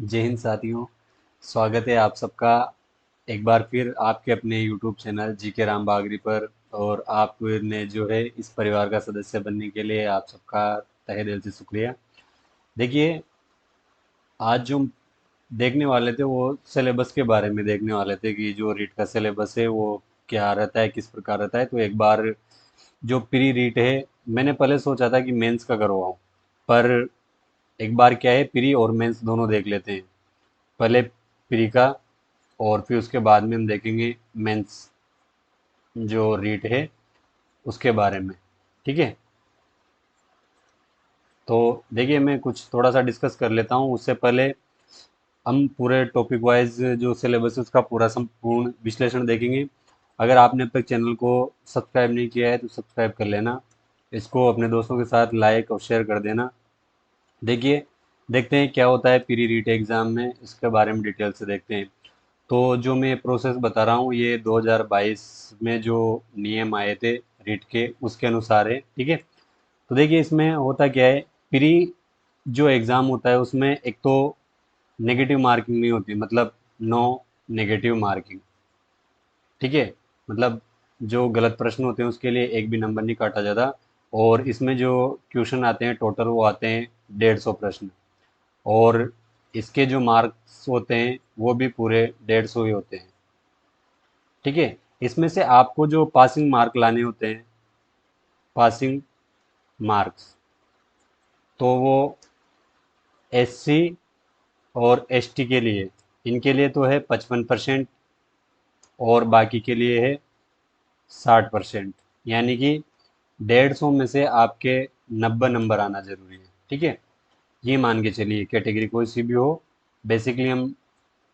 जय हिंद साथियों। स्वागत है आप सबका एक बार फिर आपके अपने YouTube चैनल जी के राम बागरी पर। और आपने जो है इस परिवार का सदस्य बनने के लिए आप सबका तहे दिल से शुक्रिया। देखिए, आज जो देखने वाले थे वो सिलेबस के बारे में देखने वाले थे कि जो रीट का सिलेबस है वो क्या रहता है, किस प्रकार रहता है। तो एक बार जो प्री रीट है, मैंने पहले सोचा था कि मेंस का करवाऊं, पर एक बार क्या है, प्री और मेंस दोनों देख लेते हैं। पहले प्री का और फिर उसके बाद में हम देखेंगे मेंस जो रीट है उसके बारे में। ठीक है, तो देखिए मैं कुछ थोड़ा सा डिस्कस कर लेता हूँ। उससे पहले हम पूरे टॉपिक वाइज जो सिलेबस है उसका पूरा संपूर्ण विश्लेषण देखेंगे। अगर आपने अब तक चैनल को सब्सक्राइब नहीं किया है तो सब्सक्राइब कर लेना, इसको अपने दोस्तों के साथ लाइक और शेयर कर देना। देखिए, देखते हैं क्या होता है प्री रीट एग्ज़ाम में, इसके बारे में डिटेल से देखते हैं। तो जो मैं प्रोसेस बता रहा हूँ ये 2022 में जो नियम आए थे रीट के उसके अनुसार है। ठीक है, तो देखिए इसमें होता क्या है, प्री जो एग्ज़ाम होता है उसमें एक तो नेगेटिव मार्किंग नहीं होती, मतलब नो नेगेटिव मार्किंग। ठीक है, मतलब जो गलत प्रश्न होते हैं उसके लिए एक भी नंबर नहीं काटा जाता। और इसमें जो क्वेश्चन आते हैं टोटल वो आते हैं 150 प्रश्न। और इसके जो मार्क्स होते हैं वो भी पूरे 150 ही होते हैं। ठीक है, इसमें से आपको जो पासिंग मार्क लाने होते हैं, पासिंग मार्क्स, तो वो एससी और एसटी के लिए, इनके लिए तो है 55%, और बाकी के लिए है 60%। यानी कि 150 में से आपके 90 नंबर आना जरूरी है। ठीक है, ये मान के चलिए कैटेगरी कोई सी भी हो, बेसिकली हम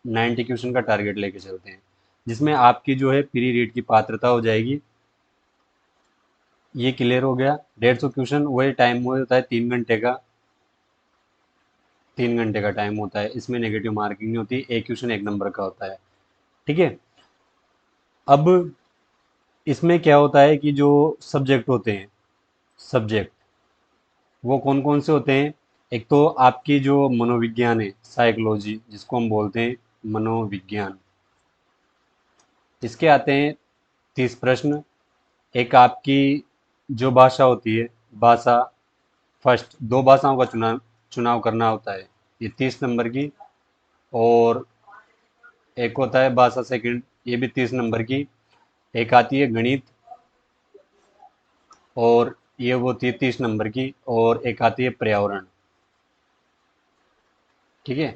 90 क्वेश्चन का टारगेट लेके चलते हैं, जिसमें आपकी जो है प्री रीड की पात्रता हो जाएगी। ये क्लियर हो गया। 150 क्वेश्चन, वही टाइम वो होता है 3 घंटे का। 3 घंटे का टाइम होता है, इसमें नेगेटिव मार्किंग नहीं होती, एक क्वेश्चन एक नंबर का होता है। ठीक है, अब इसमें क्या होता है कि जो सब्जेक्ट होते हैं, सब्जेक्ट वो कौन कौन से होते हैं। एक तो आपकी जो मनोविज्ञान है, साइकोलॉजी जिसको हम बोलते हैं मनोविज्ञान, इसके आते हैं 30 प्रश्न। एक आपकी जो भाषा होती है, भाषा फर्स्ट, दो भाषाओं का चुनाव चुनाव करना होता है, ये 30 नंबर की। और एक होता है भाषा सेकंड, ये भी 30 नंबर की। एक आती है गणित, और ये वो 30 नंबर की। और एक आती है पर्यावरण। ठीक है,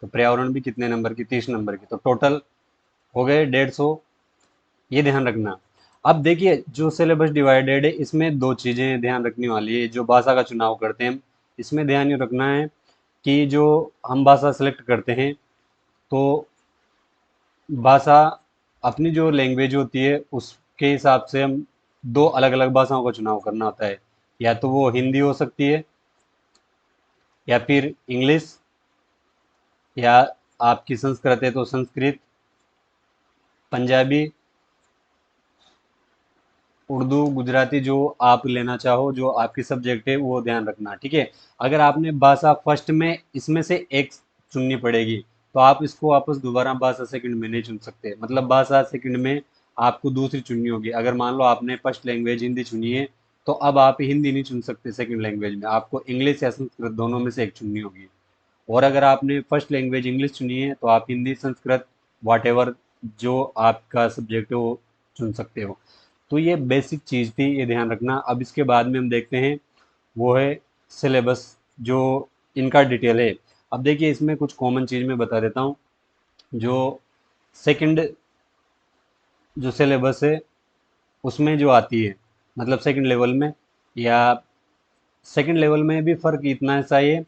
तो पर्यावरण भी कितने नंबर की, 30 नंबर की। तो टोटल हो गए 150, ये ध्यान रखना। अब देखिए जो सिलेबस डिवाइडेड है, इसमें दो चीजें ध्यान रखने वाली है। जो भाषा का चुनाव करते हैं हम, इसमें ध्यान ये रखना है कि जो हम भाषा सेलेक्ट करते हैं, तो भाषा अपनी जो लैंग्वेज होती है उसके हिसाब से हम दो अलग अलग भाषाओं का चुनाव करना होता है। या तो वो हिंदी हो सकती है, या फिर इंग्लिश, या आपकी संस्कृत है तो संस्कृत, पंजाबी, उर्दू, गुजराती, जो आप लेना चाहो, जो आपकी सब्जेक्ट है वो ध्यान रखना। ठीक है, अगर आपने भाषा फर्स्ट में इसमें से एक चुननी पड़ेगी, तो आप इसको वापस दोबारा भाषा सेकंड में नहीं चुन सकते। मतलब भाषा सेकंड में आपको दूसरी चुननी होगी। अगर मान लो आपने फर्स्ट लैंग्वेज हिंदी चुनी है, तो अब आप हिंदी नहीं चुन सकते सेकंड लैंग्वेज में, आपको इंग्लिश या संस्कृत दोनों में से एक चुननी होगी। और अगर आपने फर्स्ट लैंग्वेज इंग्लिश चुनी है, तो आप हिंदी, संस्कृत, वॉट जो आपका सब्जेक्ट है वो चुन सकते हो। तो ये बेसिक चीज़ थी, ये ध्यान रखना। अब इसके बाद में हम देखते हैं वो है सिलेबस, जो इनका डिटेल है। अब देखिए इसमें कुछ कॉमन चीज़ मैं बता देता हूँ। जो सेकंड जो सिलेबस है उसमें जो आती है, मतलब सेकंड लेवल में, या सेकंड लेवल में भी फ़र्क इतना सा ही है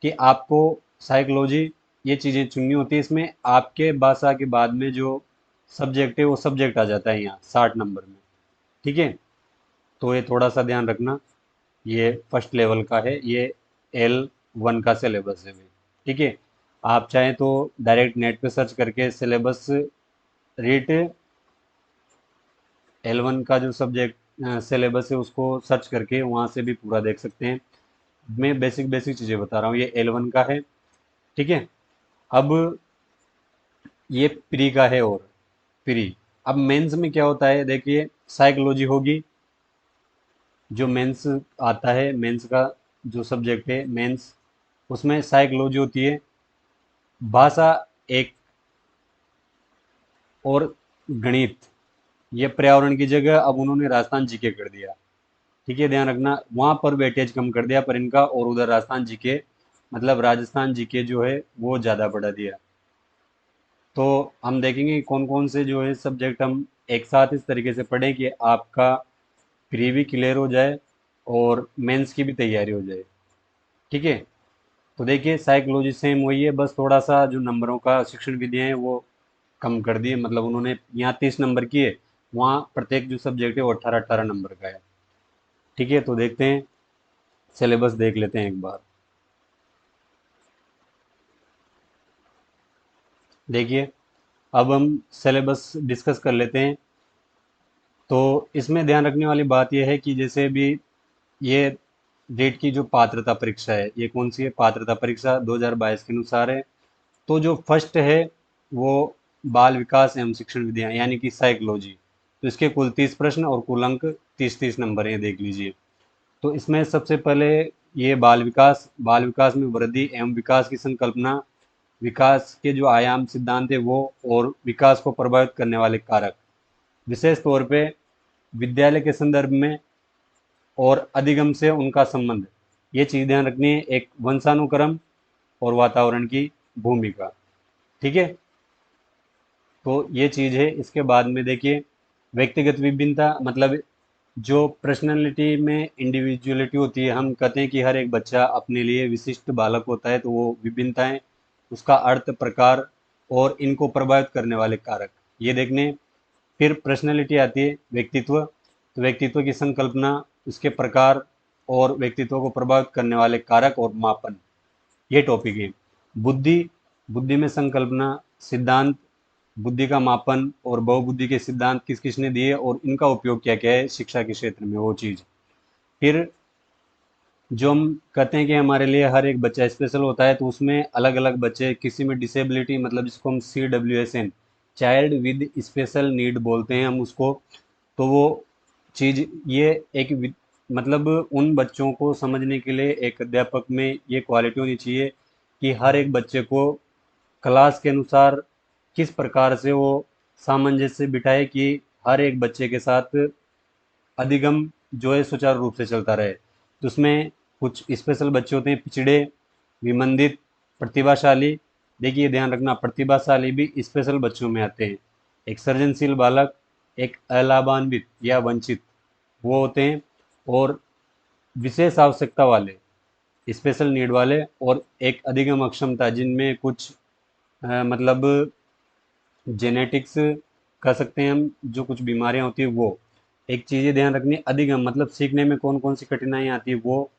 कि आपको साइकोलॉजी ये चीज़ें चुननी होती है। इसमें आपके भाषा के बाद में जो सब्जेक्ट है वो सब्जेक्ट आ जाता है यहाँ 60 नंबर में। ठीक है, तो ये थोड़ा सा ध्यान रखना। ये फर्स्ट लेवल का है, ये L1 का सिलेबस है भाई। ठीक है, आप चाहें तो डायरेक्ट नेट पे सर्च करके सिलेबस रीट L1 का जो सब्जेक्ट सिलेबस है उसको सर्च करके वहाँ से भी पूरा देख सकते हैं। मैं बेसिक बेसिक चीज़ें बता रहा हूँ, ये L1 का है। ठीक है, अब ये प्री का है, और प्री। अब मेंस में क्या होता है, देखिए साइकोलॉजी होगी, जो मेंस आता है, मेंस का जो सब्जेक्ट है मेंस, उसमें साइकोलॉजी होती है, भाषा एक, और गणित। ये पर्यावरण की जगह अब उन्होंने राजस्थान जीके कर दिया। ठीक है, ध्यान रखना, वहां पर वेटेज कम कर दिया पर इनका, और उधर राजस्थान जीके, मतलब राजस्थान जीके जो है वो ज़्यादा बढ़ा दिया। तो हम देखेंगे कौन कौन से जो है सब्जेक्ट हम एक साथ इस तरीके से पढ़ें कि आपका प्री भी क्लियर हो जाए और मेंस की भी तैयारी हो जाए। ठीक है, तो देखिए साइकोलॉजी सेम वही है, बस थोड़ा सा जो नंबरों का शिक्षण विधियाँ हैं वो कम कर दिए, मतलब उन्होंने यहाँ 30 नंबर की है, वहाँ प्रत्येक जो सब्जेक्ट है वो 18-18 नंबर का है। ठीक है, तो देखते हैं, सिलेबस देख लेते हैं एक बार। देखिए, अब हम सिलेबस डिस्कस कर लेते हैं। तो इसमें ध्यान रखने वाली बात यह है कि जैसे भी ये डेट की जो पात्रता परीक्षा है, ये कौन सी है, पात्रता परीक्षा 2022 के अनुसार है। तो जो फर्स्ट है वो बाल विकास एवं शिक्षण विधियाँ यानी कि साइकोलॉजी। तो इसके कुल 30 प्रश्न और कुल अंक 30-30 नंबर हैं, देख लीजिए। तो इसमें सबसे पहले ये बाल विकास में वृद्धि एवं विकास की संकल्पना, विकास के जो आयाम सिद्धांत है वो, और विकास को प्रभावित करने वाले कारक, विशेष तौर पे विद्यालय के संदर्भ में और अधिगम से उनका संबंध। ये चीज़ ध्यान रखनी है, एक वंशानुक्रम और वातावरण की भूमिका। ठीक है, तो ये चीज़ है। इसके बाद में देखिए, व्यक्तिगत विभिन्नता, मतलब जो पर्सनैलिटी में इंडिविजुअलिटी होती है, हम कहते हैं कि हर एक बच्चा अपने लिए विशिष्ट बालक होता है, तो वो विभिन्नताएं, उसका अर्थ, प्रकार और इनको प्रभावित करने वाले कारक, ये देखने। फिर पर्सनैलिटी आती है, व्यक्तित्व, तो व्यक्तित्व की संकल्पना, उसके प्रकार और व्यक्तित्व को प्रभावित करने वाले कारक और मापन, ये टॉपिक है। बुद्धि, बुद्धि में संकल्पना, सिद्धांत, बुद्धि का मापन और बहुबुद्धि के सिद्धांत किस किसने दिए और इनका उपयोग क्या क्या है शिक्षा के क्षेत्र में, वो चीज़। फिर जो हम कहते हैं कि हमारे लिए हर एक बच्चा स्पेशल होता है, तो उसमें अलग अलग बच्चे, किसी में डिसेबिलिटी, मतलब जिसको हम CWSN, child with special need बोलते हैं हम उसको। तो वो चीज़, ये एक मतलब उन बच्चों को समझने के लिए एक अध्यापक में ये क्वालिटी होनी चाहिए कि हर एक बच्चे को क्लास के अनुसार किस प्रकार से वो सामंजस्य बिठाए कि हर एक बच्चे के साथ अधिगम जो है सुचारू रूप से चलता रहे। तो उसमें कुछ स्पेशल बच्चे होते हैं, पिछड़े, विमंदित, प्रतिभाशाली। देखिए ध्यान रखना, प्रतिभाशाली भी स्पेशल बच्चों में आते हैं। एक सृजनशील बालक, एक अलाभान्वित या वंचित, वो होते हैं। और विशेष आवश्यकता वाले, स्पेशल नीड वाले, और एक अधिगम अक्षमता, जिनमें कुछ मतलब जेनेटिक्स कह सकते हैं हम, जो कुछ बीमारियां होती है वो। एक चीज़ ध्यान रखनी है, अधिगम मतलब सीखने में कौन कौन सी कठिनाइयाँ आती है वो।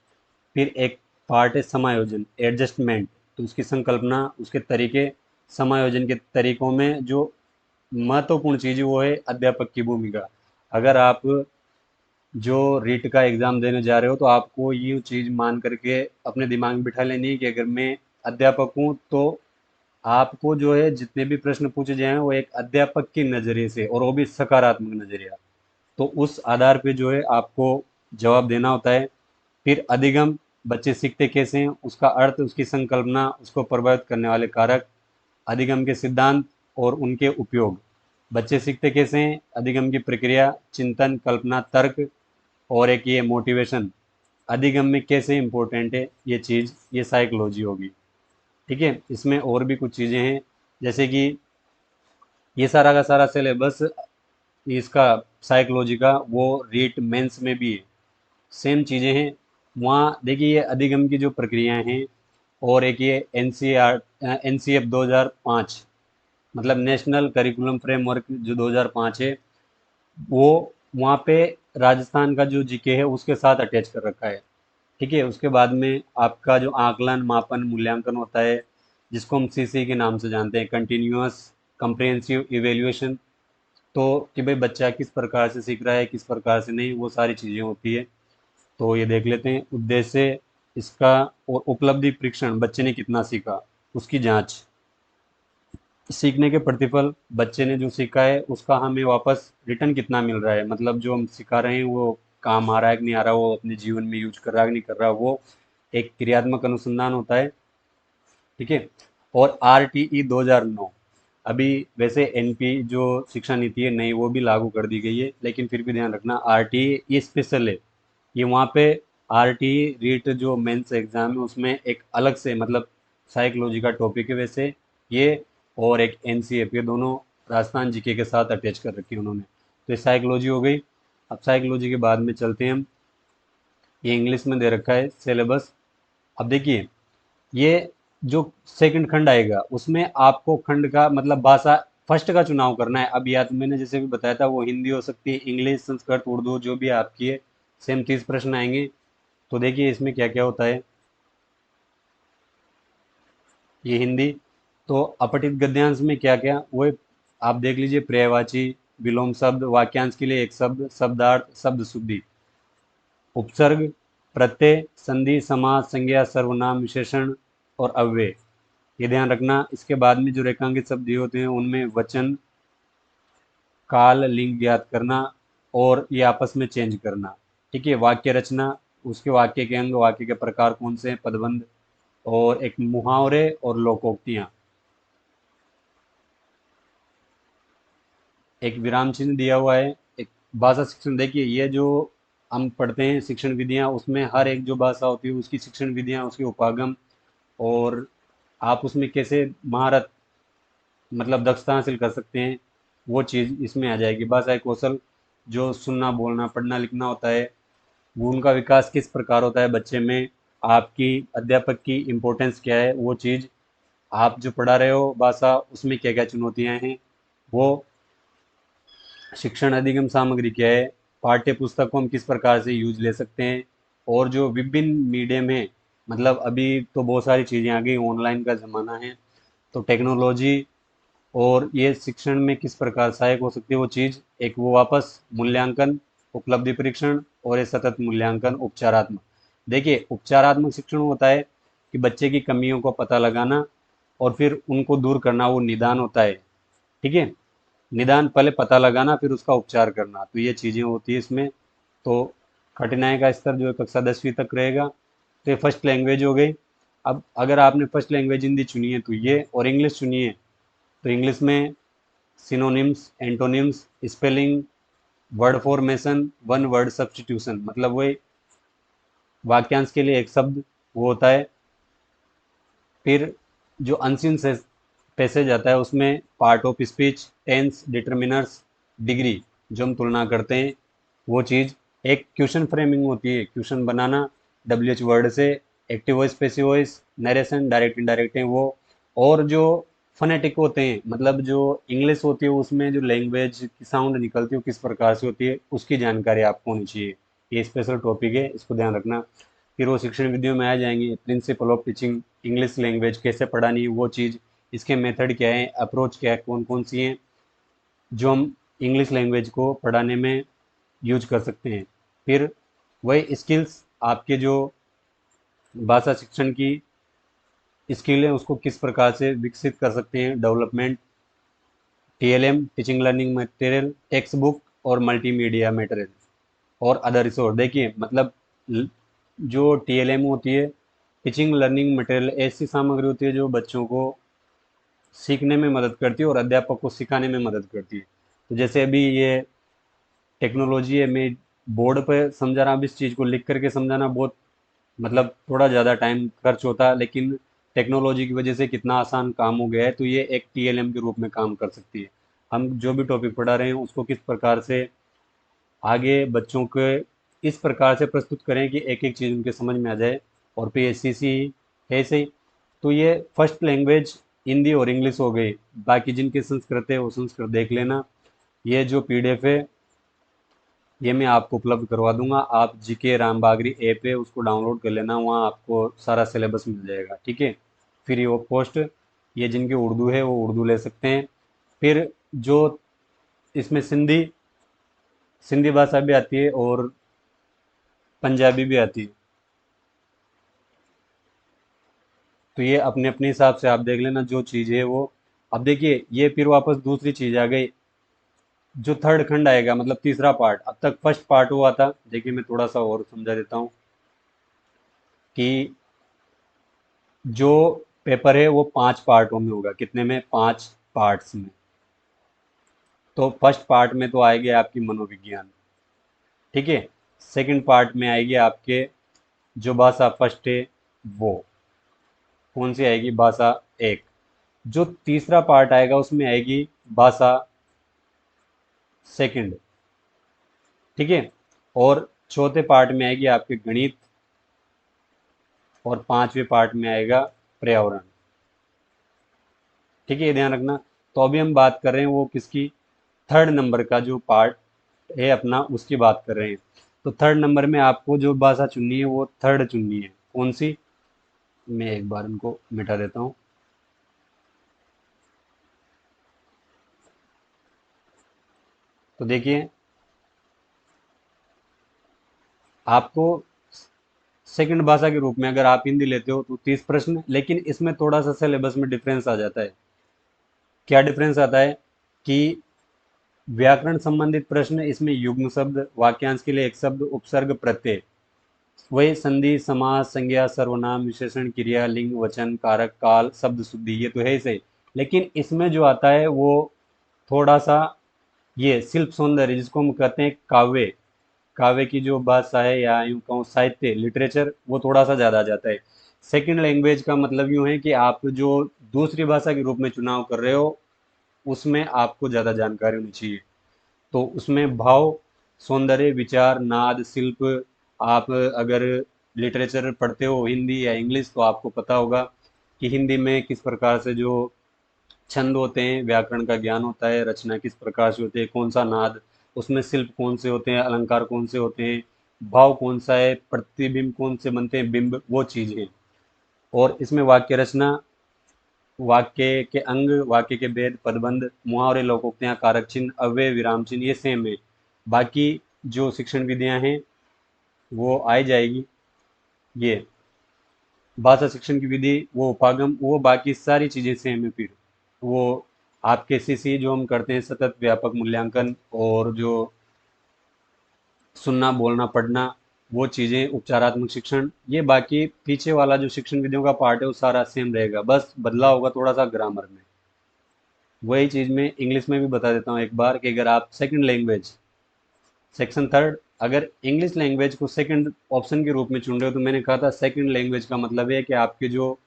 फिर एक पार्ट है समायोजन, एडजस्टमेंट, तो उसकी संकल्पना, उसके तरीके, समायोजन के तरीकों में जो महत्वपूर्ण चीज़ है वो है अध्यापक की भूमिका। अगर आप जो रीट का एग्ज़ाम देने जा रहे हो, तो आपको ये चीज़ मान करके अपने दिमाग में बिठा लेनी है कि अगर मैं अध्यापक हूँ, तो आपको जो है जितने भी प्रश्न पूछे जाएं वो एक अध्यापक के नज़रिए से, और वो भी सकारात्मक नज़रिया, तो उस आधार पे जो है आपको जवाब देना होता है। फिर अधिगम, बच्चे सीखते कैसे हैं, उसका अर्थ, उसकी संकल्पना, उसको प्रभावित करने वाले कारक, अधिगम के सिद्धांत और उनके उपयोग। बच्चे सीखते कैसे हैं, अधिगम की प्रक्रिया, चिंतन, कल्पना, तर्क, और एक ये मोटिवेशन, अधिगम में कैसे इंपॉर्टेंट है ये चीज़, ये साइकोलॉजी होगी। ठीक है, इसमें और भी कुछ चीज़ें हैं, जैसे कि ये सारा का सारा सिलेबस इसका साइकोलॉजी का वो रीट मेंस में भी है, सेम चीज़ें हैं। वहाँ देखिए ये अधिगम की जो प्रक्रियाएं हैं, और एक ये NCF 2005, मतलब नेशनल करिकुलम फ्रेमवर्क जो 2005 है, वो वहाँ पे राजस्थान का जो जीके है उसके साथ अटैच कर रखा है। ठीक है, उसके बाद में आपका जो आकलन, मापन, मूल्यांकन होता है, जिसको हम CC के नाम से जानते हैं, कंटिन्यूअस कंप्रेहेंसिव इवेल्युएशन। तो कि भाई बच्चा किस प्रकार से सीख रहा है, किस प्रकार से नहीं, वो सारी चीज़ें होती है। तो ये देख लेते हैं उद्देश्य इसका, और उपलब्धि परीक्षण, बच्चे ने कितना सीखा, उसकी जांच। सीखने के प्रतिफल, बच्चे ने जो सीखा है उसका हमें वापस रिटर्न कितना मिल रहा है, मतलब जो हम सिखा रहे हैं वो काम आ रहा है कि नहीं आ रहा, वो अपने जीवन में यूज कर रहा है कि नहीं कर रहा, वो एक क्रियात्मक अनुसंधान होता है। ठीक है। और RTE 2009, अभी वैसे NP जो शिक्षा नीति है नई वो भी लागू कर दी गई है, लेकिन फिर भी ध्यान रखना RTE ये स्पेशल है। ये वहाँ पे RTE रीट जो मेंस एग्जाम है उसमें एक अलग से, मतलब साइकोलॉजी का टॉपिक है वैसे ये, और एक NCF, ये दोनों राजस्थान जीके के साथ अटैच कर रखी है उन्होंने। तो ये साइकोलॉजी हो गई। अब साइकोलॉजी के बाद में चलते हैं हम, ये इंग्लिश में दे रखा है सिलेबस। अब देखिए, ये जो सेकंड खंड आएगा उसमें आपको खंड का मतलब भाषा फर्स्ट का चुनाव करना है। अब या तो मैंने जैसे भी बताया था वो हिंदी हो सकती है, इंग्लिश, संस्कृत, उर्दू, जो भी आपकी है, सेम 30 प्रश्न आएंगे। तो देखिए इसमें क्या क्या होता है। ये हिंदी, तो अपठित गद्यांश में क्या क्या वो आप देख लीजिए, पर्यायवाची, विलोम शब्द, वाक्यांश के लिए एक शब्द, शब्दार्थ, शब्द शुद्धि, उपसर्ग, प्रत्यय, संधि, समास, संज्ञा, सर्वनाम, विशेषण और अव्यय, ये ध्यान रखना। इसके बाद में जो रेखांकित शब्द दिए होते हैं उनमें वचन, काल, लिंग ज्ञात करना और ये आपस में चेंज करना। ठीक है। वाक्य रचना, उसके वाक्य के अंग, वाक्य के प्रकार कौन से हैं, पदबंध, और एक मुहावरे और लोकोक्तियां, एक विराम चिन्ह दिया हुआ है, एक भाषा शिक्षण। देखिए ये जो हम पढ़ते हैं शिक्षण विधियां, उसमें हर एक जो भाषा होती है उसकी शिक्षण विधियां, उसके उपागम, और आप उसमें कैसे महारत, मतलब दक्षता हासिल कर सकते हैं, वो चीज़ इसमें आ जाएगी। भाषाई कौशल, जो सुनना, बोलना, पढ़ना, लिखना होता है, गुण का विकास किस प्रकार होता है बच्चे में, आपकी अध्यापक की इम्पोर्टेंस क्या है, वो चीज़, आप जो पढ़ा रहे हो भाषा उसमें क्या क्या चुनौतियां हैं, वो शिक्षण अधिगम सामग्री क्या है, पाठ्य पुस्तक को हम किस प्रकार से यूज ले सकते हैं, और जो विभिन्न मीडियम है, मतलब अभी तो बहुत सारी चीज़ें आ गई, ऑनलाइन का ज़माना है, तो टेक्नोलॉजी और ये शिक्षण में किस प्रकार सहायक हो सकती है वो चीज़, एक वो वापस मूल्यांकन, उपलब्धि परीक्षण, और ये सतत मूल्यांकन उपचारात्मक। देखिए उपचारात्मक शिक्षण होता है कि बच्चे की कमियों को पता लगाना और फिर उनको दूर करना, वो निदान होता है। ठीक है। निदान पहले पता लगाना फिर उसका उपचार करना, तो ये चीज़ें होती है इसमें। तो कठिनाई का स्तर जो है कक्षा 10वीं तक रहेगा। तो ये फर्स्ट लैंग्वेज हो गई। अब अगर आपने फर्स्ट लैंग्वेज हिंदी चुनी है तो ये, और इंग्लिश चुनी है तो इंग्लिश में synonyms, antonyms, spelling, word formation, one word substitution, मतलब वही वाक्यांश के लिए एक शब्द वो होता है। फिर जो अनसीन से पैसेज आता है उसमें part of speech, tense, determiners, degree, जो हम तुलना करते हैं वो चीज़। एक क्वेश्चन फ्रेमिंग होती है, क्वेश्चन बनाना WH वर्ड से, active voice, passive voice, narration, direct indirect है वो। और जो फनेटिक होते हैं, मतलब जो इंग्लिश होती है उसमें जो लैंग्वेज की साउंड निकलती है वो किस प्रकार से होती है उसकी जानकारी आपको होनी चाहिए। ये स्पेशल टॉपिक है, इसको ध्यान रखना। फिर वो शिक्षण विधियों में आ जाएंगे, principle of teaching English language कैसे पढ़ानी है वो चीज़, इसके मेथड क्या है, अप्रोच क्या है, कौन कौन सी हैं जो हम इंग्लिश लैंग्वेज को पढ़ाने में यूज कर सकते हैं। फिर वही स्किल्स, आपके जो भाषा शिक्षण की स्किल है उसको किस प्रकार से विकसित कर सकते हैं, development, TLM, teaching learning material, text book और मल्टीमीडिया मटेरियल और अदर रिसोर्स। देखिए मतलब ल- जो TLM होती है, टीचिंग लर्निंग मटेरियल, ऐसी सामग्री होती है जो बच्चों को सीखने में मदद करती है और अध्यापक को सिखाने में मदद करती है। तो जैसे अभी ये टेक्नोलॉजी है, मैं बोर्ड पर समझा रहा हूँ, अब इस चीज़ को लिख करके समझाना बहुत, मतलब थोड़ा ज़्यादा टाइम खर्च होता है, लेकिन टेक्नोलॉजी की वजह से कितना आसान काम हो गया है, तो ये एक TLM के रूप में काम कर सकती है। हम जो भी टॉपिक पढ़ा रहे हैं उसको किस प्रकार से आगे बच्चों के इस प्रकार से प्रस्तुत करें कि एक एक चीज़ उनके समझ में आ जाए, और PSCC है ऐसे ही। तो ये फर्स्ट लैंग्वेज हिंदी और इंग्लिश हो गई, बाकी जिनके संस्कृत है वो संस्कृत देख लेना। ये जो PDF है ये मैं आपको उपलब्ध करवा दूंगा, आप GK राम बागरी ऐप है उसको डाउनलोड कर लेना, वहाँ आपको सारा सिलेबस मिल जाएगा। ठीक है। Free of cost. ये जिनके उर्दू है वो उर्दू ले सकते हैं। फिर जो इसमें सिंधी, सिंधी भाषा भी आती है और पंजाबी भी आती है, तो ये अपने अपने हिसाब से आप देख लेना जो चीज़ है वो। अब देखिए ये फिर वापस दूसरी चीज आ गई, जो थर्ड खंड आएगा मतलब तीसरा पार्ट। अब तक फर्स्ट पार्ट हुआ था, देखिए मैं थोड़ा सा और समझा देता हूँ कि जो पेपर है वो 5 पार्टों में होगा। कितने में? 5 पार्ट्स में। तो फर्स्ट पार्ट में तो आएगी आपकी मनोविज्ञान, ठीक है। सेकंड पार्ट में आएगी आपके जो भाषा फर्स्ट है वो कौन सी आएगी? भाषा एक। जो तीसरा पार्ट आएगा उसमें आएगी भाषा सेकंड, ठीक है। और चौथे पार्ट में आएगी आपके गणित, और पांचवें पार्ट में आएगा पर्यावरण, ठीक है, ये ध्यान रखना। तो अभी हम बात कर रहे हैं वो किसकी? थर्ड नंबर का जो पार्ट है अपना उसकी बात कर रहे हैं। तो थर्ड नंबर में आपको जो भाषा चुननी है वो थर्ड चुननी है। कौन सी? मैं एक बार इनको मिटा देता हूँ। तो देखिए आपको सेकंड भाषा के रूप में अगर आप हिंदी लेते हो तो 30 प्रश्न, लेकिन इसमें थोड़ा सा सिलेबस में डिफरेंस आ जाता है। क्या डिफरेंस आता है कि व्याकरण संबंधित प्रश्न इसमें युग्म शब्द, वाक्यांश के लिए एक शब्द, उपसर्ग, प्रत्यय, वही संधि, समास, संज्ञा, सर्वनाम, विशेषण, क्रिया, लिंग, वचन, कारक, काल, शब्द शुद्धि, ये तो है ही सही। लेकिन इसमें जो आता है वो थोड़ा सा ये शिल्प सौंदर्य, जिसको हम कहते हैं काव्य, काव्य की जो भाषा है या यूं कहूँ साहित्य, लिटरेचर, वो थोड़ा सा ज़्यादा आ जाता है। सेकंड लैंग्वेज का मतलब यूं है कि आप जो दूसरी भाषा के रूप में चुनाव कर रहे हो उसमें आपको ज़्यादा जानकारी होनी चाहिए। तो उसमें भाव, सौंदर्य, विचार, नाद, शिल्प, आप अगर लिटरेचर पढ़ते हो हिंदी या इंग्लिश तो आपको पता होगा कि हिंदी में किस प्रकार से जो छंद होते हैं, व्याकरण का ज्ञान होता है, रचना किस प्रकार से होती है, कौन सा नाद, उसमें शिल्प कौन से होते हैं, अलंकार कौन से होते हैं, भाव कौन सा है, प्रतिबिंब कौन से बनते हैं, बिंब, वो चीज़ है। और इसमें वाक्य रचना, वाक्य के अंग, वाक्य के भेद, पदबंध, मुहावरे, लोकोक्तियां, कारक चिन्ह, अव्यय, विराम चिन्ह, ये सेम है। बाकी जो शिक्षण विधियां हैं वो आई जाएगी। ये भाषा शिक्षण की विधि, वो उपागम, वो बाकी सारी चीजें सेम है। फिर वो आपके सीसी जो हम करते हैं सतत व्यापक मूल्यांकन, और जो सुनना, बोलना, पढ़ना, वो चीजें उपचारात्मक शिक्षण, ये बाकी पीछे वाला जो शिक्षण विधियों का पार्ट है वो सारा सेम रहेगा, बस बदला होगा थोड़ा सा ग्रामर में। वही चीज मैं इंग्लिश में भी बता देता हूँ एक बार कि अगर आप सेकंड लैंग्वेज सेक्शन थर्ड अगर इंग्लिश लैंग्वेज को सेकंड ऑप्शन के रूप में चुन रहे हो, तो मैंने कहा था सेकंड लैंग्वेज का मतलब है कि आपके जो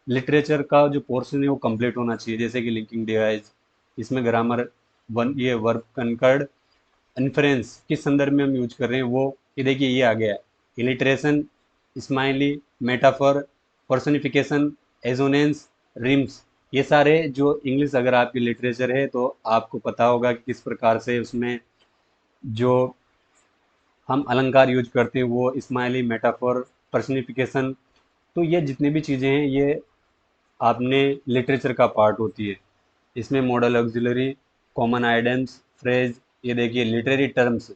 लिटरेचर का जो पोर्शन है वो कंप्लीट होना चाहिए, जैसे कि लिंकिंग डिवाइस, इसमें ग्रामर, वन, ये वर्ब कंकर्ड, इन्फ्रेंस किस संदर्भ में हम यूज कर रहे हैं वो, ये देखिए ये आ गया, alliteration, simile, metaphor, personification, assonance, rhymes, ये सारे जो इंग्लिश अगर आपकी लिटरेचर है तो आपको पता होगा कि किस प्रकार से उसमें जो हम अलंकार यूज करते हैं वो स्माइली, मेटाफर, पर्सनिफिकेशन, तो ये जितनी भी चीज़ें हैं ये आपने लिटरेचर का पार्ट होती है। इसमें modal auxiliary, common idioms, phrase, ये देखिए literary terms,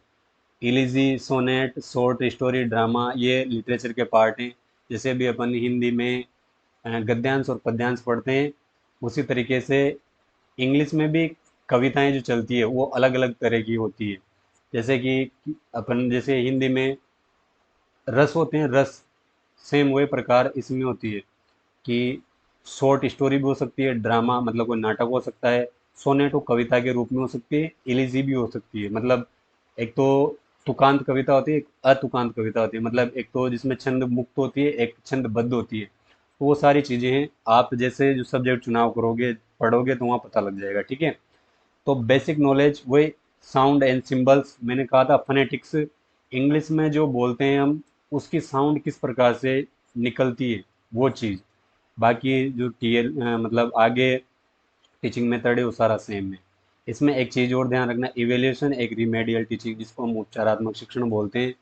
elegy, sonnet, short story, drama, ये लिटरेचर के पार्ट हैं। जैसे भी अपन हिंदी में गद्यांश और पद्यांश पढ़ते हैं, उसी तरीके से इंग्लिश में भी कविताएं जो चलती है वो अलग अलग तरह की होती है। जैसे कि अपन जैसे हिंदी में रस होते हैं, रस, सेम वही प्रकार इसमें होती है कि शॉर्ट स्टोरी भी हो सकती है, ड्रामा मतलब कोई नाटक हो सकता है, सोनेट वो कविता के रूप में हो सकती है, इलीजी भी हो सकती है, मतलब एक तो तुकांत कविता होती है, एक अतुकांत कविता होती है, मतलब एक तो जिसमें छंद मुक्त होती है, एक छंद बद्ध होती है। तो वो सारी चीज़ें हैं, आप जैसे जो सब्जेक्ट चुनाव करोगे, पढ़ोगे तो वहाँ पता लग जाएगा, ठीक है। तो बेसिक नॉलेज वही, साउंड एंड सिंबल्स, मैंने कहा था फनेटिक्स, इंग्लिश में जो बोलते हैं हम उसकी साउंड किस प्रकार से निकलती है वो चीज़। बाकी जो टीएल मतलब आगे टीचिंग मेथड है वो सारा सेम है। इसमें एक चीज़ और ध्यान रखना, इवेल्यूशन एक रिमेडियल टीचिंग जिसको हम उपचारात्मक शिक्षण बोलते हैं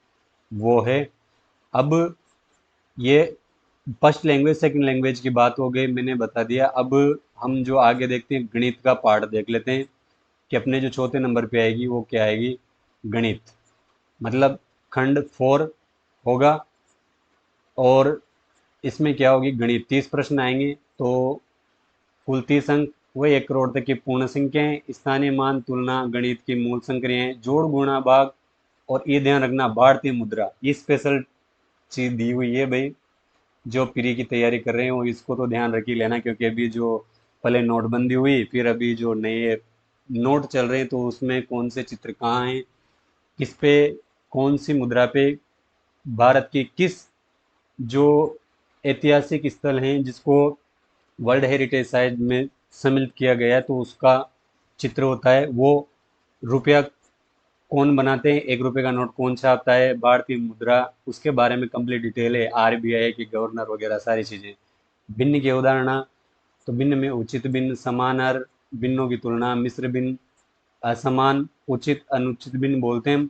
वो है। अब ये फर्स्ट लैंग्वेज सेकंड लैंग्वेज की बात हो गई, मैंने बता दिया। अब हम जो आगे देखते हैं गणित का पार्ट देख लेते हैं कि अपने जो चौथे नंबर पे आएगी वो क्या आएगी? गणित, मतलब खंड 4 होगा। और इसमें क्या होगी? गणित, 30 प्रश्न आएंगे, तो कुल 30 अंक, वही 1 करोड़ तक की पूर्ण संख्याएं, स्थानीय मान, तुलना, गणित की मूल संक्रियाएं, जोड़, गुणा, भाग, और ये ध्यान रखना भारतीय मुद्रा, ये स्पेशल चीज दी हुई है भाई। जो प्री की तैयारी कर रहे हैं वो इसको तो ध्यान रख ही लेना, क्योंकि अभी जो पहले नोटबंदी हुई, फिर अभी जो नए नोट चल रहे हैं, तो उसमें कौन से चित्र कहाँ हैं, किस पे, कौन सी मुद्रा पे भारत की किस जो ऐतिहासिक स्थल हैं जिसको वर्ल्ड हेरिटेज साइट में सम्मिलित किया गया है, तो उसका चित्र होता है। वो रुपया कौन बनाते हैं, 1 रुपए का नोट कौन छापता है, भारतीय मुद्रा, उसके बारे में कंप्लीट डिटेल है, आरबीआई के गवर्नर वगैरह सारी चीजें। भिन्न के उदाहरण, तो भिन्न में उचित भिन्न, समानार भिन्नों की तुलना, मिश्र भिन्न, असमान, उचित, अनुचित भिन्न बोलते हैं हम।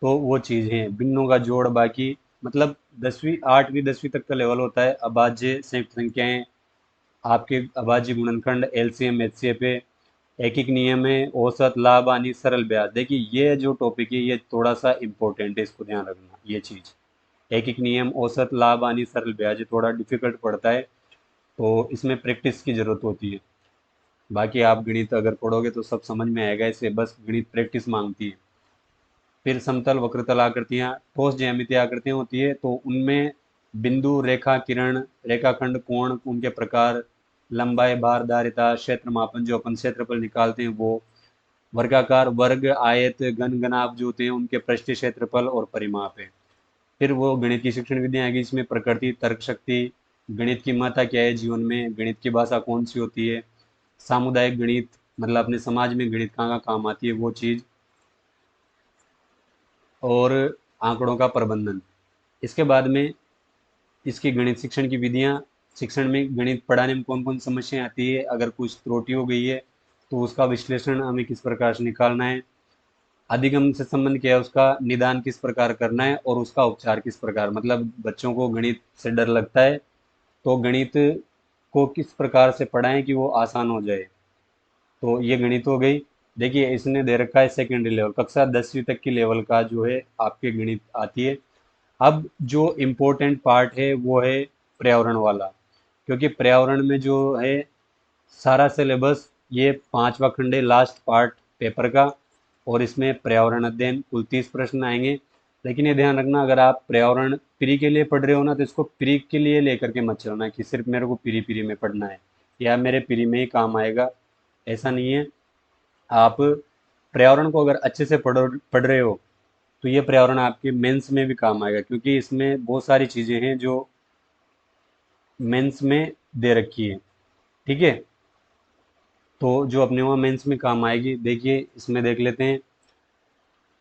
तो वो चीज़ है भिन्नों का जोड़, बाकी मतलब 10वीं 8वीं 10वीं तक का लेवल होता है। अभाज्य संयुक्त संख्याएं, आपके अभाज्य गुणनखंड, एलसीएम एचसीएफ पे। एक नियम है, औसत, लाभ, हानि, सरल ब्याज। देखिए ये जो टॉपिक है ये थोड़ा सा इम्पोर्टेंट है, इसको ध्यान रखना ये चीज़। एक नियम, औसत, लाभ, हानि, सरल ब्याज, ये थोड़ा डिफिकल्ट पड़ता है, तो इसमें प्रैक्टिस की जरूरत होती है। बाकी आप गणित अगर पढ़ोगे तो सब समझ में आएगा, इसे बस गणित प्रैक्टिस मांगती है। फिर समतल वक्रतल आकृतियाँ, ठोस ज्यामितीय आकृतियाँ होती है, तो उनमें बिंदु, रेखा, किरण, रेखाखंड, कोण, उनके प्रकार, लंबाई, भार, धारिता, क्षेत्र मापन, जो अपन क्षेत्रफल निकालते हैं वो, वर्गाकार, वर्ग, आयत, घन, घनाभ जो होते हैं उनके पृष्ठीय क्षेत्रफल और परिमाप है। फिर वो गणित की शिक्षण विधियाँ आएगी, इसमें प्रकृति, तर्क शक्ति, गणित की महत्ता क्या है जीवन में, गणित की भाषा कौन सी होती है, सामुदायिक गणित, मतलब अपने समाज में गणित कहाँ कहाँ काम आती है वो चीज़, और आंकड़ों का प्रबंधन। इसके बाद में इसकी गणित शिक्षण की विधियाँ, शिक्षण में गणित पढ़ाने में कौन कौन समस्याएं आती है, अगर कुछ त्रुटि हो गई है तो उसका विश्लेषण हमें किस प्रकार से निकालना है, अधिगम से संबंध क्या है उसका, निदान किस प्रकार करना है, और उसका उपचार किस प्रकार, मतलब बच्चों को गणित से डर लगता है तो गणित को किस प्रकार से पढ़ाएं कि वो आसान हो जाए। तो ये गणित हो गई। देखिए इसने दे रखा है सेकेंडरी लेवल, कक्षा 10वीं तक की लेवल का जो है आपके गणित आती है। अब जो इम्पोर्टेंट पार्ट है वो है पर्यावरण वाला, क्योंकि पर्यावरण में जो है सारा सिलेबस, ये 5वां खंड है, लास्ट पार्ट पेपर का, और इसमें पर्यावरण अध्ययन कुल 30 प्रश्न आएंगे। लेकिन ये ध्यान रखना, अगर आप पर्यावरण प्री के लिए पढ़ रहे हो ना, तो इसको प्री के लिए लेकर के मत चलना कि सिर्फ मेरे को प्री प्री में पढ़ना है या मेरे प्री में ही काम आएगा, ऐसा नहीं है। आप पर्यावरण को अगर अच्छे से पढ़ रहे हो तो ये पर्यावरण आपके मेंस में भी काम आएगा, क्योंकि इसमें बहुत सारी चीज़ें हैं जो मेंस में दे रखी है। ठीक है, तो जो अपने वहाँ मेंस में काम आएगी, देखिए इसमें देख लेते हैं।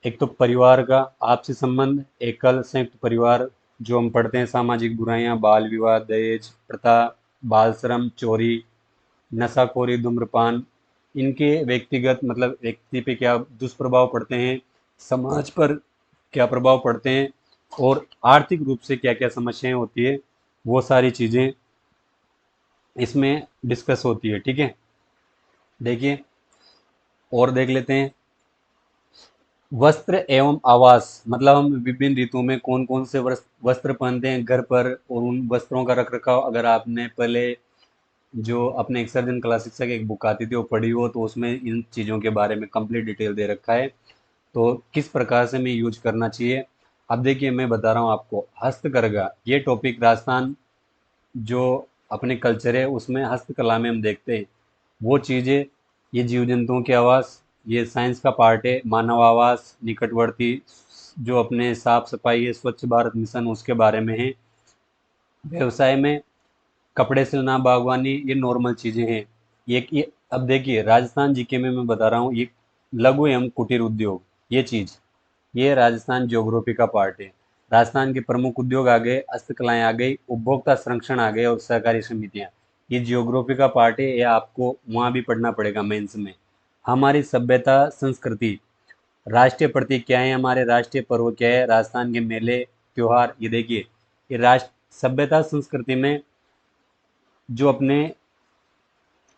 एक तो परिवार का आपसी संबंध, एकल संयुक्त परिवार, जो हम पढ़ते हैं, सामाजिक बुराइयां, बाल विवाह, दहेज प्रथा, बाल श्रम, चोरी, नशाखोरी, धूम्रपान, इनके व्यक्तिगत मतलब व्यक्ति पे क्या दुष्प्रभाव पड़ते हैं, समाज पर क्या प्रभाव पड़ते हैं, और आर्थिक रूप से क्या क्या समस्याएं होती है, वो सारी चीज़ें इसमें डिस्कस होती है। ठीक है, देखिए और देख लेते हैं। वस्त्र एवं आवास, मतलब हम विभिन्न ऋतुओं में कौन कौन से वस्त्र पहनते हैं घर पर, और उन वस्त्रों का रख रखाव, अगर आपने पहले जो अपने एक्सर्जन क्लास शिक्षा की एक बुक आती थी वो पढ़ी हो, तो उसमें इन चीज़ों के बारे में कंप्लीट डिटेल दे रखा है, तो किस प्रकार से हमें यूज करना चाहिए। अब देखिए मैं बता रहा हूँ आपको, हस्तकरघा, ये टॉपिक राजस्थान जो अपने कल्चर है उसमें हस्तकला में हम देखते हैं वो चीज़ें, ये जीव जंतुओं की आवास, ये साइंस का पार्ट है, मानव आवास, निकटवर्ती, जो अपने साफ सफाई है, स्वच्छ भारत मिशन उसके बारे में है, व्यवसाय में कपड़े सिलना, बागवानी, ये नॉर्मल चीज़ें हैं। ये अब देखिए राजस्थान जीके में मैं बता रहा हूँ, ये लघु एवं कुटीर उद्योग, ये चीज़, ये राजस्थान ज्योग्राफी का पार्ट है। राजस्थान के प्रमुख उद्योग आ गए, हस्तकलाएं आ गई, उपभोक्ता संरक्षण आ गए, और सहकारी समितियां, ये ज्योग्राफी का पार्ट है, ये आपको वहाँ भी पढ़ना पड़ेगा मेंस में। हमारी सभ्यता संस्कृति, राष्ट्रीय प्रतीक क्या है, हमारे राष्ट्रीय पर्व क्या है, राजस्थान के मेले त्योहार, ये देखिए, ये राष्ट्र सभ्यता संस्कृति में जो अपने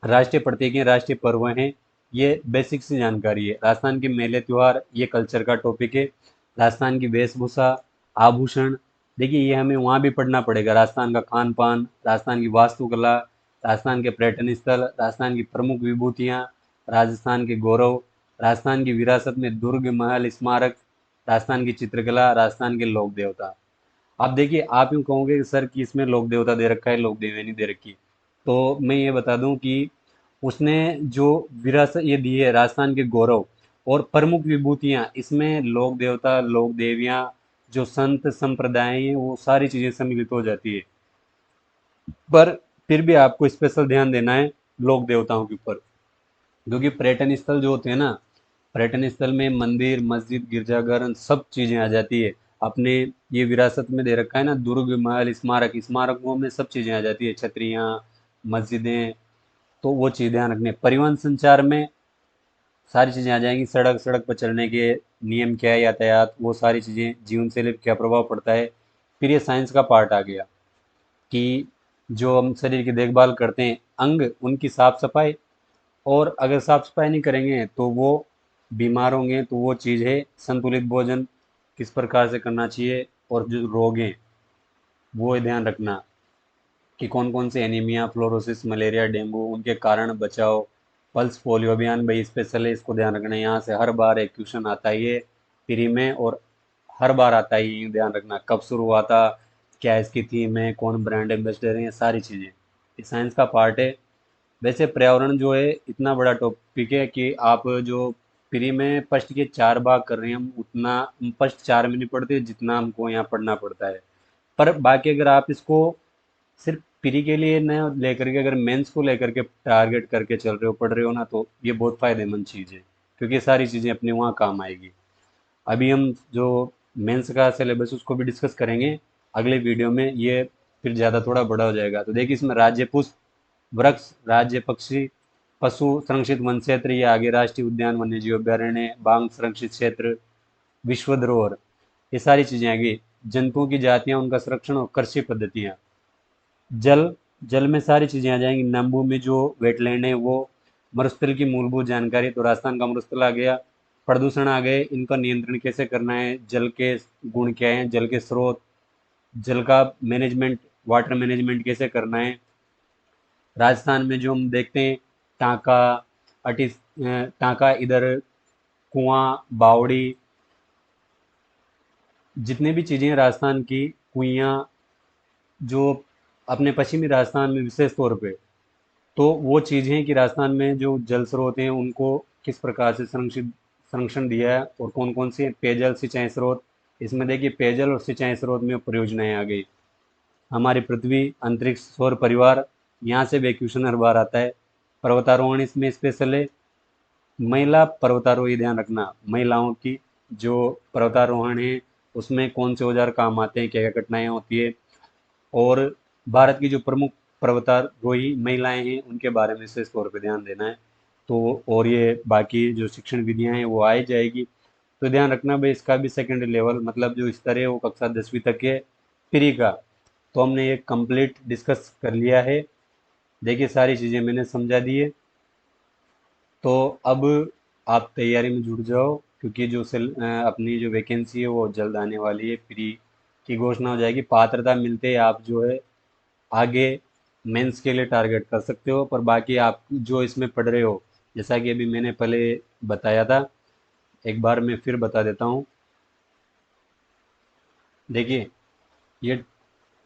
राष्ट्रीय प्रतीक हैं, राष्ट्रीय पर्व हैं, ये बेसिक सी जानकारी है। राजस्थान के मेले त्योहार, ये कल्चर का टॉपिक है। राजस्थान की वेशभूषा, आभूषण, देखिए ये हमें वहाँ भी पढ़ना पड़ेगा, राजस्थान का खान पान, राजस्थान की वास्तुकला, राजस्थान के पर्यटन स्थल, राजस्थान की प्रमुख विभूतियाँ, राजस्थान के गौरव, राजस्थान की विरासत में दुर्ग, महल, स्मारक, राजस्थान की चित्रकला, राजस्थान के लोक देवता। आप देखिए, आप यूँ कहोगे कि सर कि इसमें लोक देवता दे रखा है, लोक देवी नहीं दे रखी। तो मैं ये बता दूं कि उसने जो विरासत ये दी है, राजस्थान के गौरव और प्रमुख विभूतियां, इसमें लोक देवता, लोक देवियां, जो संत संप्रदाय हैं, वो सारी चीजें सम्मिलित हो जाती है। पर फिर भी आपको स्पेशल ध्यान देना है लोक देवताओं के ऊपर, क्योंकि पर्यटन स्थल जो होते हैं ना, पर्यटन स्थल में मंदिर, मस्जिद, गिरजाघर, सब चीजें आ जाती है। अपने ये विरासत में दे रखा है ना, दुर्ग, महल, स्मारक, स्मारकों में सब चीजें आ जाती है, छतरियाँ, मस्जिदें। तो वो चीज़ ध्यान रखनी है। परिवहन संचार में सारी चीज़ें आ जाएंगी, सड़क, सड़क पर चलने के नियम क्या है, यातायात, वो सारी चीज़ें, जीवन शैली पर क्या प्रभाव पड़ता है। फिर ये साइंस का पार्ट आ गया कि जो हम शरीर की देखभाल करते हैं, अंग, उनकी साफ सफाई, और अगर साफ सफाई नहीं करेंगे तो वो बीमार होंगे। तो वो चीज़ है संतुलित भोजन किस प्रकार से करना चाहिए, और जो रोग हैं वो ध्यान रखना कि कौन कौन से एनीमिया, फ्लोरोसिस, मलेरिया, डेंगू, उनके कारण बचाव। पल्स पोलियो अभियान भाई स्पेशल है, इसको ध्यान रखना है। यहाँ से हर बार एक क्वेश्चन आता ही है फ्री में, और हर बार आता ही है, ध्यान रखना कब शुरू हुआ था, क्या इसकी थीम है, कौन ब्रांड एम्बेसडर है, ये सारी चीज़ें, ये साइंस का पार्ट है। वैसे पर्यावरण जो है इतना बड़ा टॉपिक है कि आप जो फ्री में फर्स्ट के 4 भाग कर रहे हैं, हम उतना फर्स्ट 4 में नहीं पढ़ते जितना हमको यहाँ पढ़ना पड़ता है। पर बाकी अगर आप इसको सिर्फ फ्री के लिए न लेकर के, अगर मेंस को लेकर के टारगेट करके चल रहे हो, पढ़ रहे हो ना, तो ये बहुत फायदेमंद चीज़ है, क्योंकि ये सारी चीज़ें अपने वहाँ काम आएगी। अभी हम जो मेंस का सिलेबस उसको भी डिस्कस करेंगे अगले वीडियो में, ये फिर ज़्यादा थोड़ा बड़ा हो जाएगा। तो देखिए, इसमें राज्य पुष्प, वृक्ष, राज्य पक्षी, पशु संरक्षित वन क्षेत्र, ये आगे राष्ट्रीय उद्यान, वन्य जीव अभ्यारण्य, बाघ संरक्षित क्षेत्र, विश्व धरोहर, ये सारी चीज़ें आगे, जंतुओं की जातियाँ, उनका संरक्षण और कृषि पद्धतियाँ, जल, जल में सारी चीज़ें आ जाएंगी। नम्बू में जो वेटलैंड है वो, मरुस्थल की मूलभूत जानकारी, तो राजस्थान का मरुस्थल आ गया। प्रदूषण आ गए, इनका नियंत्रण कैसे करना है, जल के गुण क्या हैं, जल के स्रोत, जल का मैनेजमेंट, वाटर मैनेजमेंट कैसे करना है। राजस्थान में जो हम देखते हैं, टांका, टांका इधर, कुआं, बावड़ी, जितने भी चीज़ें हैं राजस्थान की, कुइयाँ, जो अपने पश्चिमी राजस्थान में विशेष तौर पे, तो वो चीज़ है कि राजस्थान में जो जल स्रोत हैं उनको किस प्रकार से संरक्षण दिया है, और कौन कौन से पेयजल सिंचाई स्रोत। इसमें देखिए, पेयजल और सिंचाई स्रोत में परियोजनाएं आ गई। हमारी पृथ्वी, अंतरिक्ष, सौर परिवार, यहाँ से भी क्वेश्चन हर बार आता है। पर्वतारोहण इसमें स्पेशल है। महिला पर्वतारोही, ध्यान रखना, महिलाओं की जो पर्वतारोहण है उसमें कौन से औजार काम आते हैं, क्या क्या कठिनाइयाँ होती है, और भारत की जो प्रमुख पर्वतारोही महिलाएं हैं उनके बारे में विशेष तौर पे ध्यान देना है। तो और ये बाकी जो शिक्षण विधियां हैं वो आ ही जाएगी। तो ध्यान रखना भाई, इसका भी सेकेंडरी लेवल, मतलब जो स्तर है वो कक्षा 10वीं तक है फ्री का। तो हमने ये कंप्लीट डिस्कस कर लिया है। देखिए, सारी चीज़ें मैंने समझा दी है। तो अब आप तैयारी में जुट जाओ, क्योंकि जो अपनी जो वैकेंसी है वो जल्द आने वाली है, फ्री की घोषणा हो जाएगी। पात्रता मिलते ही आप जो है आगे मेंस के लिए टारगेट कर सकते हो। पर बाकी आप जो इसमें पढ़ रहे हो, जैसा कि अभी मैंने पहले बताया था, एक बार मैं फिर बता देता हूँ। देखिए, ये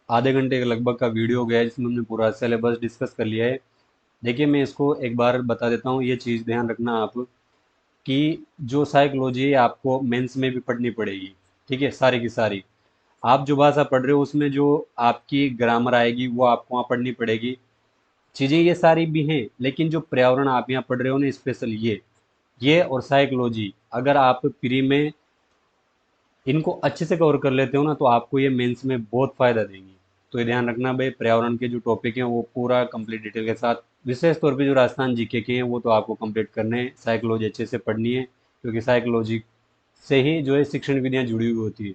आधे घंटे के लगभग का वीडियो हो गया है, जिसमें हमने पूरा सिलेबस डिस्कस कर लिया है। देखिए, मैं इसको एक बार बता देता हूँ, ये चीज़ ध्यान रखना आप, कि जो साइकोलॉजी है आपको मेंस में भी पढ़नी पड़ेगी। ठीक है, सारी की सारी। आप जो भाषा पढ़ रहे हो उसमें जो आपकी ग्रामर आएगी वो आपको वहाँ पढ़नी पड़ेगी। चीज़ें ये सारी भी हैं, लेकिन जो पर्यावरण आप यहाँ पढ़ रहे हो ना, स्पेशल ये और साइकोलॉजी, अगर आप प्री में इनको अच्छे से कवर कर लेते हो ना, तो आपको ये मेंस में बहुत फ़ायदा देंगी। तो ये ध्यान रखना भाई, पर्यावरण के जो टॉपिक हैं वो पूरा कंप्लीट डिटेल के साथ, विशेष तौर पे जो राजस्थान जीके के हैं वो तो आपको कंप्लीट करने हैं। साइकोलॉजी अच्छे से पढ़नी है, क्योंकि साइकोलॉजी से ही जो है शिक्षण विधियाँ जुड़ी हुई होती है।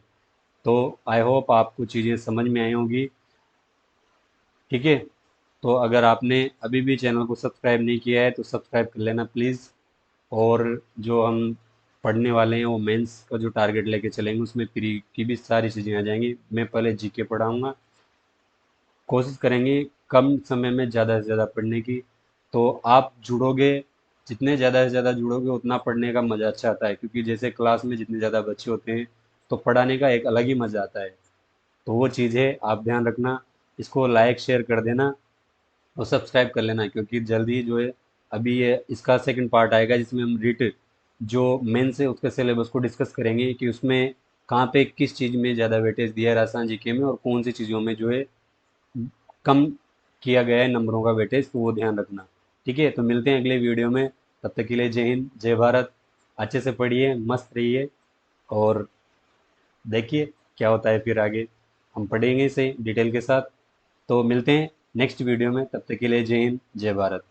तो आई होप आपको चीज़ें समझ में आई होंगी। ठीक है, तो अगर आपने अभी भी चैनल को सब्सक्राइब नहीं किया है तो सब्सक्राइब कर लेना प्लीज़। और जो हम पढ़ने वाले हैं वो मेंस का जो टारगेट लेके चलेंगे, उसमें प्री की भी सारी चीज़ें आ जाएंगी। मैं पहले जीके पढ़ाऊंगा, कोशिश करेंगे कम समय में ज़्यादा से ज़्यादा पढ़ने की। तो आप जुड़ोगे, जितने ज़्यादा से ज़्यादा जुड़ोगे उतना पढ़ने का मज़ा अच्छा आता है, क्योंकि जैसे क्लास में जितने ज़्यादा बच्चे होते हैं तो पढ़ाने का एक अलग ही मज़ा आता है। तो वो चीज़ है, आप ध्यान रखना। इसको लाइक शेयर कर देना और सब्सक्राइब कर लेना, क्योंकि जल्दी जो है अभी ये इसका सेकंड पार्ट आएगा जिसमें हम रिट जो मेंस है उसके सिलेबस को डिस्कस करेंगे कि उसमें कहाँ पे किस चीज़ में ज़्यादा वेटेज दिया है राजस्थान जीके में, और कौन सी चीज़ों में जो है कम किया गया है नंबरों का वेटेज, तो वो ध्यान रखना। ठीक है, तो मिलते हैं अगले वीडियो में। तब तक के लिए जय हिंद जय भारत। अच्छे से पढ़िए, मस्त रहिए, और देखिए क्या होता है फिर आगे। हम पढ़ेंगे इसे डिटेल के साथ। तो मिलते हैं नेक्स्ट वीडियो में, तब तक के लिए जय हिंद जय भारत।